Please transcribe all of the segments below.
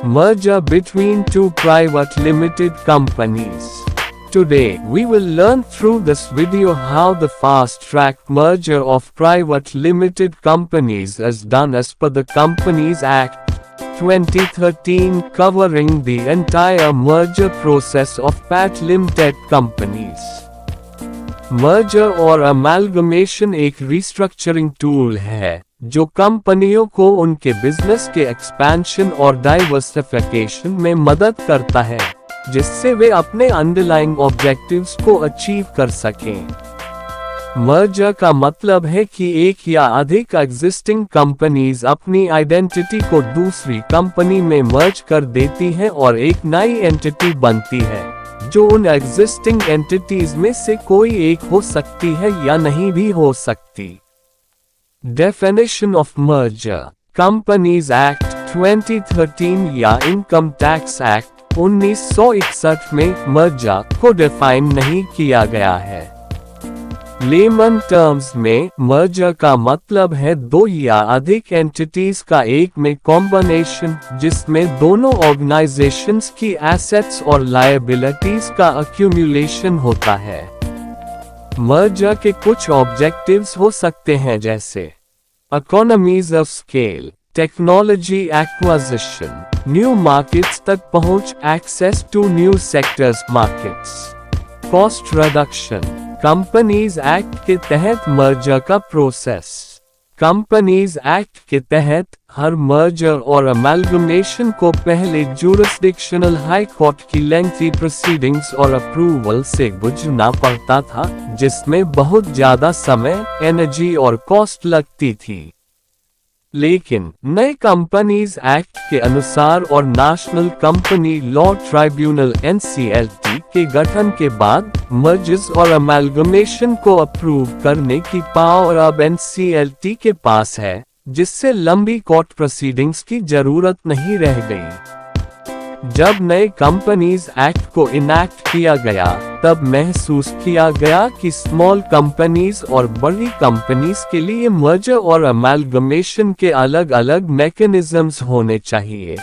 merger between two private limited companies. Today, we will learn through this video how the fast-track merger of private limited companies is done as per the Companies Act 2013, covering the entire merger process of PAT limited companies. Merger और amalgamation एक restructuring tool है जो कंपनियों को उनके business के expansion और diversification में मदद करता है, जिससे वे अपने अंडरलाइंग ऑब्जेक्टिव्स को अचीव कर सकें। मर्जर का मतलब है कि एक या अधिक एग्जिस्टिंग कंपनीज अपनी आइडेंटिटी को दूसरी कंपनी में मर्ज कर देती हैं और एक नई एंटिटी बनती है, जो उन एग्जिस्टिंग एंटिटीज में से कोई एक हो सकती है या नहीं भी हो सकती। Definition of merger. Companies act 2013 या इनकम टैक्स एक्ट 1961 में मर्जर को डिफाइन नहीं किया गया है। लेमन टर्म्स में मर्जर का मतलब है दो या अधिक एंटिटीज का एक में कॉम्बिनेशन, जिसमें दोनों ऑर्गेनाइजेशंस की एसेट्स और लायबिलिटीज का अक्यूमुलेशन होता है। मर्जर के कुछ ऑब्जेक्टिव्स हो सकते हैं जैसे economies of scale, technology acquisition, new markets तक पहुंच, access to new sectors markets, cost reduction. Companies act के तहत मर्जर का प्रोसेस। कंपनीज एक्ट के तहत हर मर्जर और अमेलगमेशन को पहले जुरिस्डिक्शनल हाई कोर्ट की लेंथी प्रोसीडिंग्स और अप्रूवल से गुजरना पड़ता था, जिसमें बहुत ज्यादा समय, एनर्जी और कॉस्ट लगती थी। लेकिन नए कंपनीज एक्ट के अनुसार और national company law tribunal (NCLT) के गठन के बाद मर्जर्स और अमेलगमेशन को अप्रूव करने की पावर अब NCLT के पास है, जिससे लंबी कोर्ट प्रोसीडिंग्स की जरूरत नहीं रह गई। जब नए कंपनीज एक्ट को इनैक्ट किया गया, तब महसूस किया गया कि स्मॉल कंपनीज और बड़ी कंपनीज के लिए मर्जर और अमेलगमेशन के अलग अलग मैकेनिज्म्स होने चाहिए।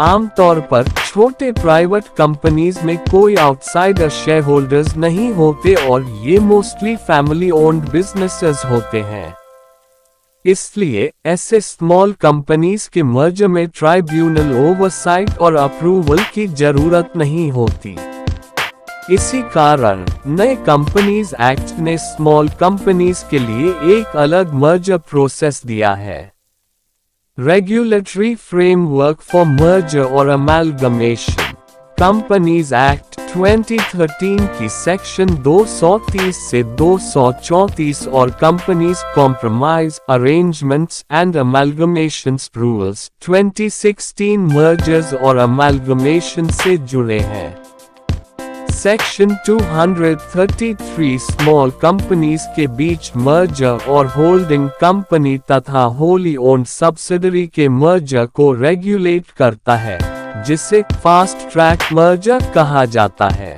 आमतौर पर छोटे प्राइवेट कंपनीज में कोई आउटसाइडर शेयर होल्डर्स नहीं होते और ये मोस्टली फैमिली ओन्ड बिजनेसेस होते हैं। इसलिए ऐसे स्मॉल कंपनीज के मर्जर में ट्राइब्यूनल ओवरसाइट और अप्रूवल की जरूरत नहीं होती। इसी कारण नए कंपनीज एक्ट ने स्मॉल कंपनीज के लिए एक अलग मर्जर प्रोसेस दिया है। रेगुलेटरी फ्रेमवर्क फॉर मर्जर और अमेलगमेशन। कंपनीज एक्ट 2013 की सेक्शन 230 से 234 और companies compromise, arrangements and amalgamations rules 2016 mergers और अमेलगमेशन से जुड़े हैं। सेक्शन 233 स्मॉल कंपनीज के बीच मर्जर और होल्डिंग कंपनी तथा होली ओन्ड सब्सिडरी के मर्जर को रेगुलेट करता है, जिसे फास्ट ट्रैक मर्जर कहा जाता है।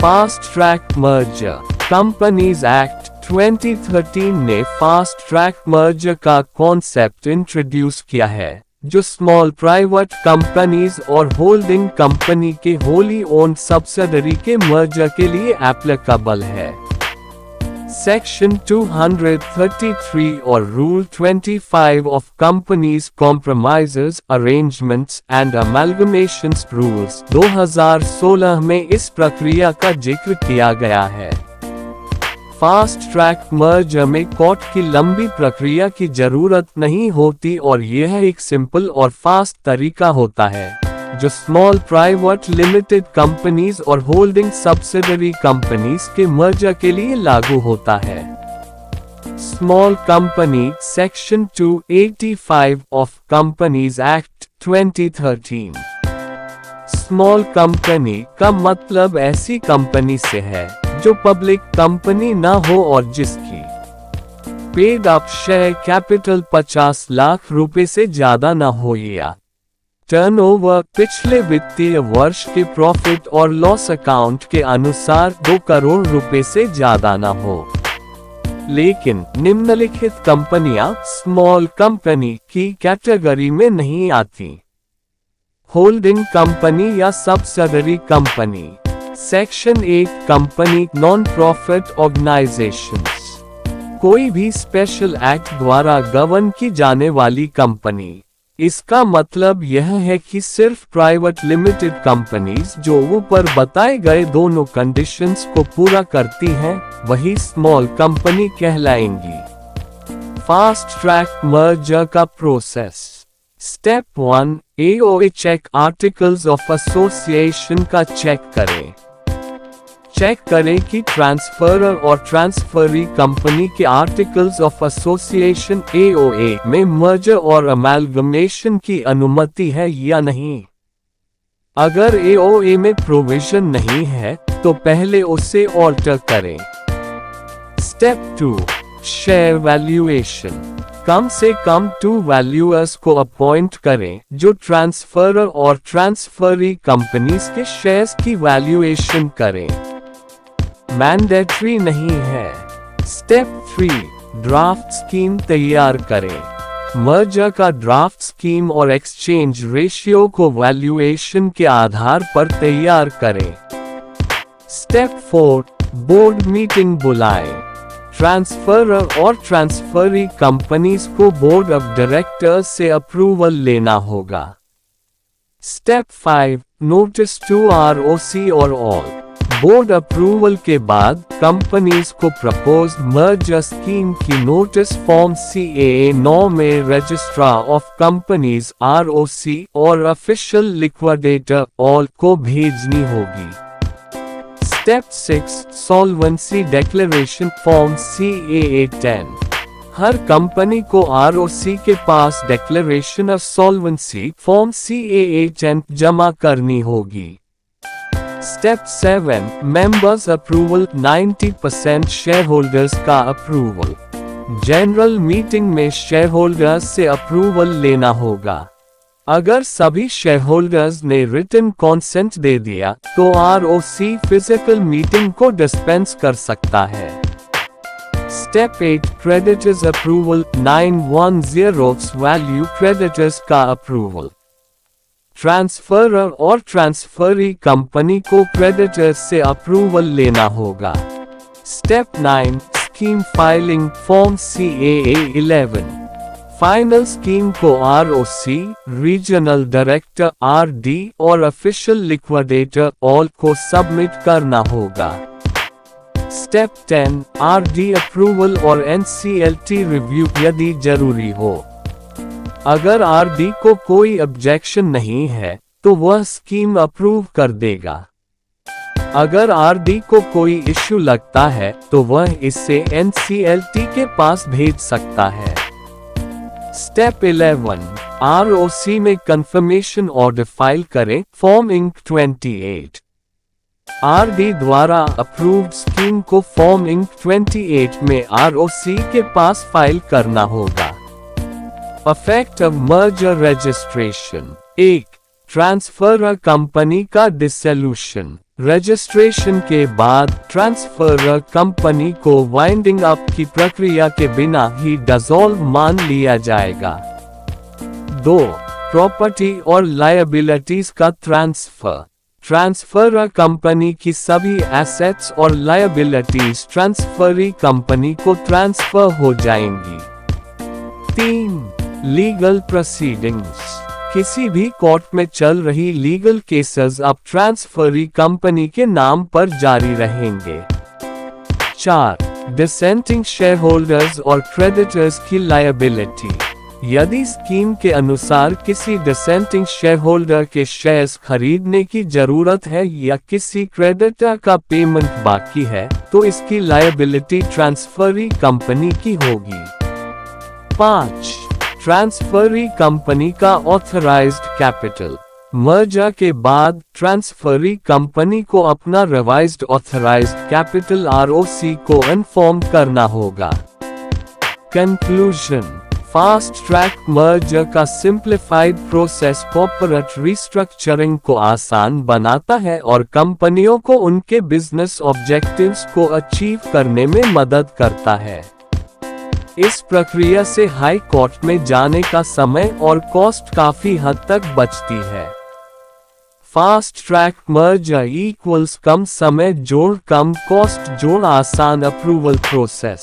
Fast track merger. Companies act 2013 ने फास्ट ट्रैक मर्जर का कॉन्सेप्ट इंट्रोड्यूस किया है, जो स्मॉल प्राइवेट कंपनीज और होल्डिंग कंपनी के होली ओन्ड सब्सिडरी के मर्जर के लिए एप्लीकेबल है। सेक्शन 233 और rule 25 of companies compromises, arrangements and amalgamations rules 2016 में इस प्रक्रिया का जिक्र किया गया है। फास्ट ट्रैक मर्जर में कोर्ट की लंबी प्रक्रिया की जरूरत नहीं होती और यह एक सिंपल और फास्ट तरीका होता है, जो स्मॉल प्राइवेट लिमिटेड कंपनीज और होल्डिंग सब्सिडरी कंपनीज के मर्जर के लिए लागू होता है। Small company. Section 285 of companies act 2013। Small company का मतलब ऐसी कंपनी से है जो पब्लिक कंपनी ना हो और जिसकी paid up share capital 50 lakh रुपए से ज्यादा ना हो या टर्नओवर पिछले वित्तीय वर्ष के प्रॉफिट और लॉस अकाउंट के अनुसार 2 करोड़ रुपए से ज्यादा ना हो। लेकिन निम्नलिखित कंपनियां स्मॉल कंपनी की कैटेगरी में नहीं आती। होल्डिंग कंपनी या subsidiary company. Section 8 company non profit organisations, कोई भी स्पेशल एक्ट द्वारा गवर्न की जाने वाली कंपनी। इसका मतलब यह है कि सिर्फ प्राइवेट लिमिटेड कंपनीज जो ऊपर बताए गए दोनों कंडीशंस को पूरा करती हैं, वही स्मॉल कंपनी कहलाएंगी। फास्ट ट्रैक मर्जर का process. Step 1, AOA check articles of association का चेक करें। चेक करें कि ट्रांसफरर और ट्रांसफरी कंपनी के आर्टिकल्स ऑफ एसोसिएशन AOA में मर्जर और अमेलगमेशन की अनुमति है या नहीं। अगर AOA में प्रोविजन नहीं है तो पहले उसे ऑल्टर करें। Step 2, share valuation. कम से कम 2 वैल्यूअर्स को अपॉइंट करें जो ट्रांसफरर और ट्रांसफरी कंपनीज के शेयर्स की वैल्यूएशन करें। मैंडेटरी नहीं है। स्टेप 3, ड्राफ्ट स्कीम तैयार करें। मर्जर का ड्राफ्ट स्कीम और एक्सचेंज रेशियो को वैल्यूएशन के आधार पर तैयार करें। स्टेप 4, बोर्ड मीटिंग बुलाएं। ट्रांसफरर और ट्रांसफरी कंपनीज को बोर्ड ऑफ डायरेक्टर्स से अप्रूवल लेना होगा। स्टेप 5, नोटिस टू ROC और ऑल। बोर्ड अप्रूवल के बाद कंपनीज को प्रपोज मर्जर स्कीम की नोटिस फॉर्म CAA 9 में रजिस्ट्रार ऑफ कंपनीज ROC और ऑफिशियल लिक्विडेटर ऑल को भेजनी होगी। Step 6, solvency declaration form CAA 10। हर कंपनी को ROC के पास declaration of solvency form CAA 10 जमा करनी होगी। Step 7, members approval. 90% shareholders का अप्रूवल। जनरल मीटिंग में शेयर होल्डर्स से अप्रूवल लेना होगा। अगर सभी शेयर होल्डर्स ने रिटन कॉन्सेंट दे दिया तो ROC फिजिकल मीटिंग को डिस्पेंस कर सकता है। Step 8, creditors approval. 910 value creditors का अप्रूवल। ट्रांसफरर और ट्रांसफरी कंपनी को क्रेडिटर्स से अप्रूवल लेना होगा। Step 9, scheme filing form CAA 11। Final scheme को ROC, रीजनल डायरेक्टर RD और ऑफिशियल लिक्विडेटर ऑल को सबमिट करना होगा। स्टेप 10, RD अप्रूवल और NCLT रिव्यू यदि जरूरी हो। अगर RD को कोई ऑब्जेक्शन नहीं है तो वह स्कीम अप्रूव कर देगा। अगर RD को कोई इश्यू लगता है तो वह इसे NCLT के पास भेज सकता है। स्टेप 11, ROC में कंफर्मेशन ऑर्डर फाइल करें फॉर्म इंक 28। RD द्वारा अप्रूव्ड स्कीम को फॉर्म इंक 28 में ROC के पास फाइल करना होगा। Effect of merger registration. 1, transferor company का डिसोल्यूशन। रजिस्ट्रेशन के बाद ट्रांसफरर कंपनी को वाइंडिंग अप की प्रक्रिया के बिना ही डिसॉल्व मान लिया जाएगा। 2, प्रॉपर्टी और लायबिलिटीज का ट्रांसफर। ट्रांसफरर कंपनी की सभी एसेट्स और लायबिलिटीज ट्रांसफरी कंपनी को ट्रांसफर हो जाएंगी। 3, लीगल प्रोसीडिंग्स। किसी भी कोर्ट में चल रही लीगल केसेस अब ट्रांसफरी कंपनी के नाम पर जारी रहेंगे। 4, डिसेंटिंग शेयर होल्डर्स और क्रेडिटर्स की लायबिलिटी। यदि स्कीम के अनुसार किसी डिसेंटिंग शेयर होल्डर के शेयर्स खरीदने की जरूरत है या किसी क्रेडिटर का पेमेंट बाकी है तो इसकी लायबिलिटी ट्रांसफरी कंपनी की होगी। 5, ट्रांसफरी कंपनी का ऑथराइज्ड कैपिटल। मर्जर के बाद ट्रांसफरी कंपनी को अपना रिवाइज्ड ऑथराइज्ड कैपिटल ROC को इन्फॉर्म करना होगा। कंक्लूजन। फास्ट ट्रैक मर्जर का सिंप्लीफाइड प्रोसेस कॉर्पोरेट रिस्ट्रक्चरिंग को आसान बनाता है और कंपनियों को उनके बिजनेस ऑब्जेक्टिव्स को अचीव करने में मदद करता है। इस प्रक्रिया से हाई कोर्ट में जाने का समय और कॉस्ट काफी हद तक बचती है। फास्ट ट्रैक मर्जर इक्वल्स कम समय जोड़ कम कॉस्ट जोड़ आसान अप्रूवल प्रोसेस।